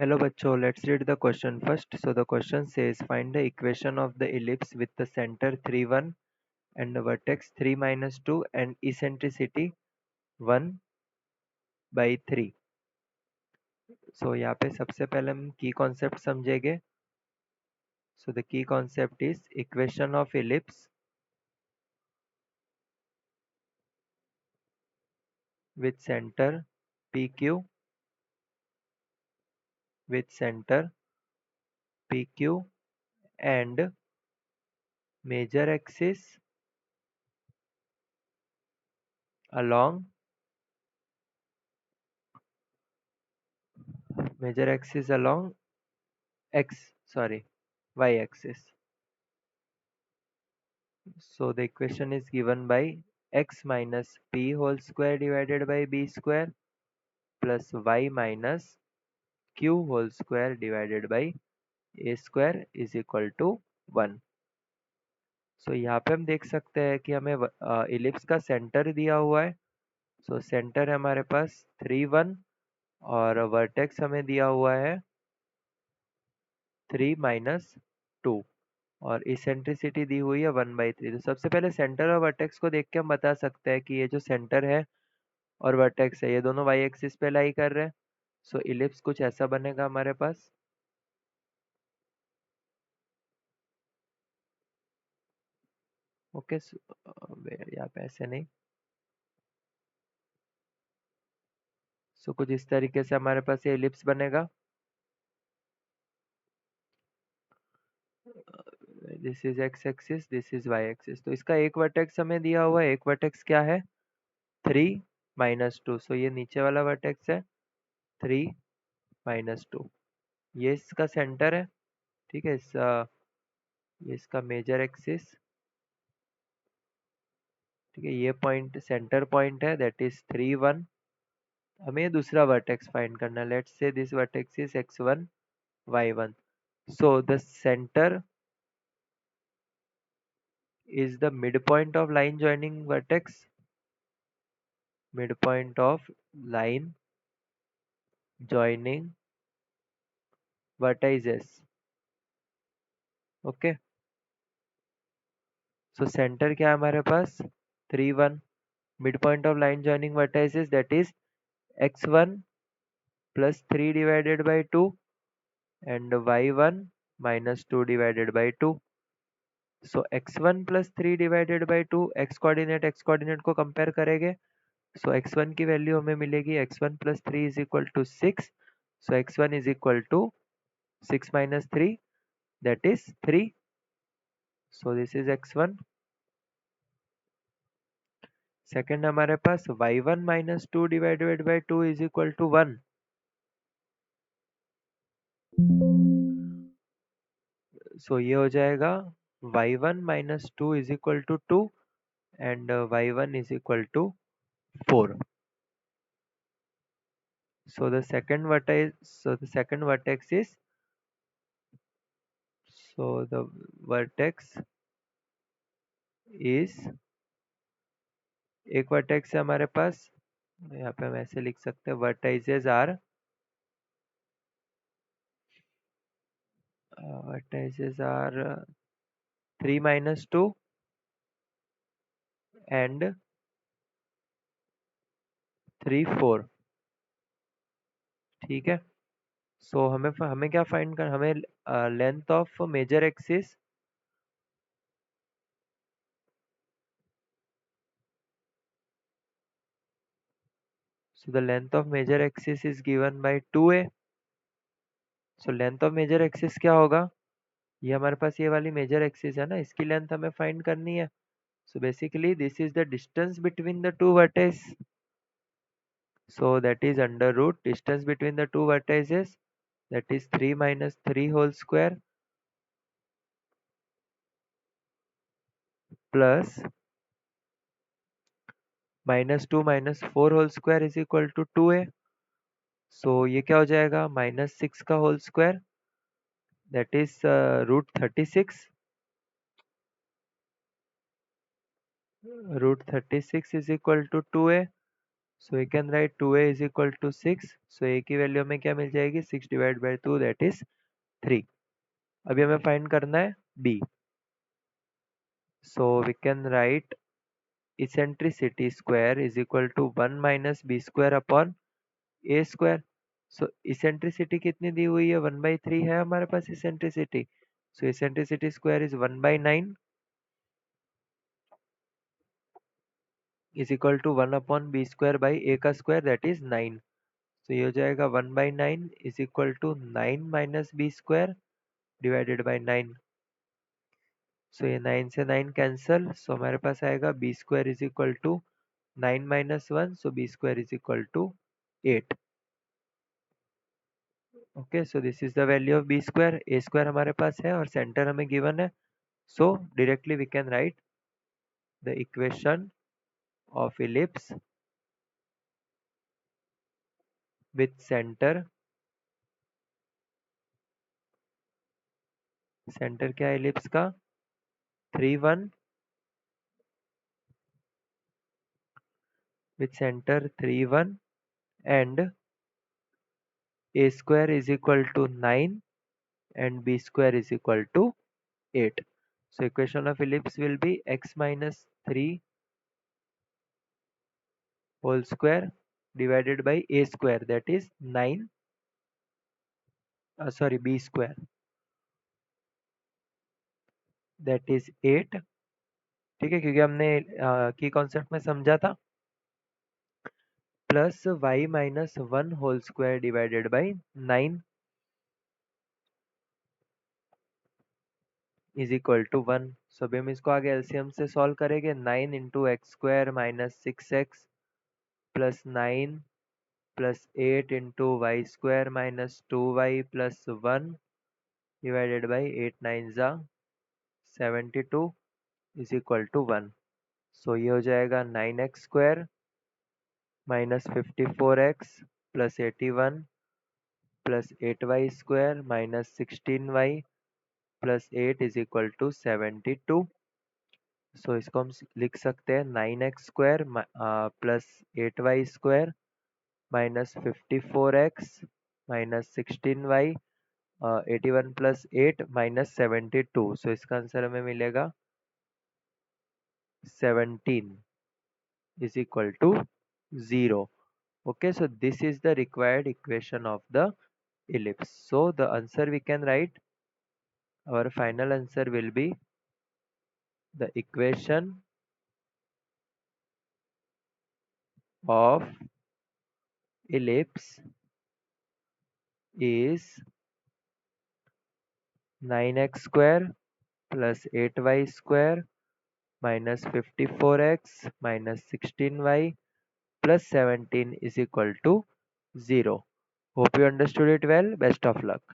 Hello bachcho, let's read the question first. So the question says find the equation of the ellipse with the center 3 1 and the vertex 3 minus 2 and eccentricity 1 by 3. So यहाँ पे सबसे पहले हम की concept समझेंगे. So the key concept is equation of ellipse with center PQ and major axis along y axis. So the equation is given by x minus p whole square divided by b square plus y minus q whole square divided by a square is equal to 1. So यहाँ पे हम देख सकते हैं कि हमें ellipse का centre दिया हुआ है. सो सेंटर है हमारे पास 3 1 और वर्टेक्स हमें दिया हुआ है 3 माइनस 2 और इसेंट्रिसिटी दी हुई है 1/3. तो सबसे पहले सेंटर और वर्टेक्स को देख के हम बता सकते हैं कि ये जो सेंटर है और वर्टेक्स है ये दोनों वाई एक्सिस पे लाई कर रहे हैं. सो इलिप्स कुछ ऐसा बनेगा हमारे पास. ओके यहाँ पे ऐसे नहीं. सो कुछ इस तरीके से हमारे पास ये इलिप्स बनेगा. This is x axis, this is y axis. तो इसका एक वर्टेक्स हमें दिया हुआ है. एक वर्टेक्स क्या है 3 माइनस 2. सो ये नीचे वाला वर्टेक्स है 3 माइनस 2. ये इसका सेंटर है. ठीक है. ये इसका मेजर एक्सिस. ठीक है. ये पॉइंट सेंटर पॉइंट है दैट इज 3 1. हमें दूसरा वर्टेक्स फाइंड करना है. Let's say this vertex is x1 y1. So the centre is the midpoint of line joining vertex. Midpoint of line joining vertices. Okay. So center क्या है हमारे पास 3 1. Midpoint of line joining vertices that is x1 plus 3 divided by 2 and y1 minus 2 divided by 2. So x1 plus 3 divided by 2 x coordinate को compare करेंगे. So x1 की value हमें मिलेगी x1 plus 3 is equal to 6. So x1 is equal to 6 minus 3 that is 3. So this is x1. Second हमारे पास y1 minus 2 divided by 2 is equal to 1. So ये हो जाएगा y1 minus 2 is equal to 2 and y1 is equal to 4. So the second vertex is the vertex is एक vertex है हमारे पास. यहाँ पे हम ऐसे लिख सकते हैं vertices are 3 minus 2 and 3 4. ठीक है. सो हमें क्या फाइंड कर हमें length of major axis. So the length of major axis is given by 2a. So length of major axis क्या होगा. ये हमारे पास ये वाली मेजर एक्सिस है ना, इसकी लेंथ हमें फाइंड करनी है. So basically this is the distance between the two vertices. So that is under root distance between the two vertices, that is 3 minus 3 whole square plus minus 2 minus 4 whole square is equal to 2a. So ये क्या हो जाएगा minus 6 का whole square that is root 36. Root 36 is equal to 2a. So we can write 2a is equal to 6. So a की value हमें क्या मिल जाएगी, 6 divide by 2 that is 3. अभी हमें फाइंड करना है b. So we can write eccentricity square is equal to 1 minus b square upon a square. So eccentricity कितनी दी हुई है, 1/3 है हमारे पास eccentricity. So eccentricity square is 1/9 is equal to 1 upon b square by a का square that is 9. So ये हो जाएगा 1/9 is equal to 9 minus b square divided by 9. So ये 9 से 9 cancel. So हमारे पास आएगा b square is equal to 9 minus 1. So b square is equal to 8. Okay, so this is the value of b square. A square हमारे पास है और center हमें given है. So directly we can write the equation of ellipse with center क्या है ellipse का, 3 1 with center 3 1 and a square is equal to 9 and b square is equal to 8. So equation of ellipse will be x minus 3 whole square divided by a square that is 9 sorry b square that is 8. ठीक है, क्योंकि हमने की concept में समझा था. Plus y minus 1 whole square divided by 9 is equal to 1. So अभी हम इसको आगे एलसीएम से सॉल्व करेंगे. 9 into x square minus 6x plus 9 plus 8 into y square minus 2y plus 1 divided by 8 9 जा 72 इज इक्वल टू 1. सो ये हो जाएगा 9x square minus 54x plus 81 plus 8y square minus 16y plus 8 is equal to 72. So इसको हम लिख सकते हैं 9x square plus 8y square minus 54x minus 16y 81 plus 8 minus 72. So इसका आंसर हमें मिलेगा 17 is equal to 0. Okay, so this is the required equation of the ellipse. So the answer we can write, our final answer will be the equation of ellipse is 9x square plus 8y square minus 54x minus 16y plus 17 is equal to 0. Hope you understood it well. Best of luck.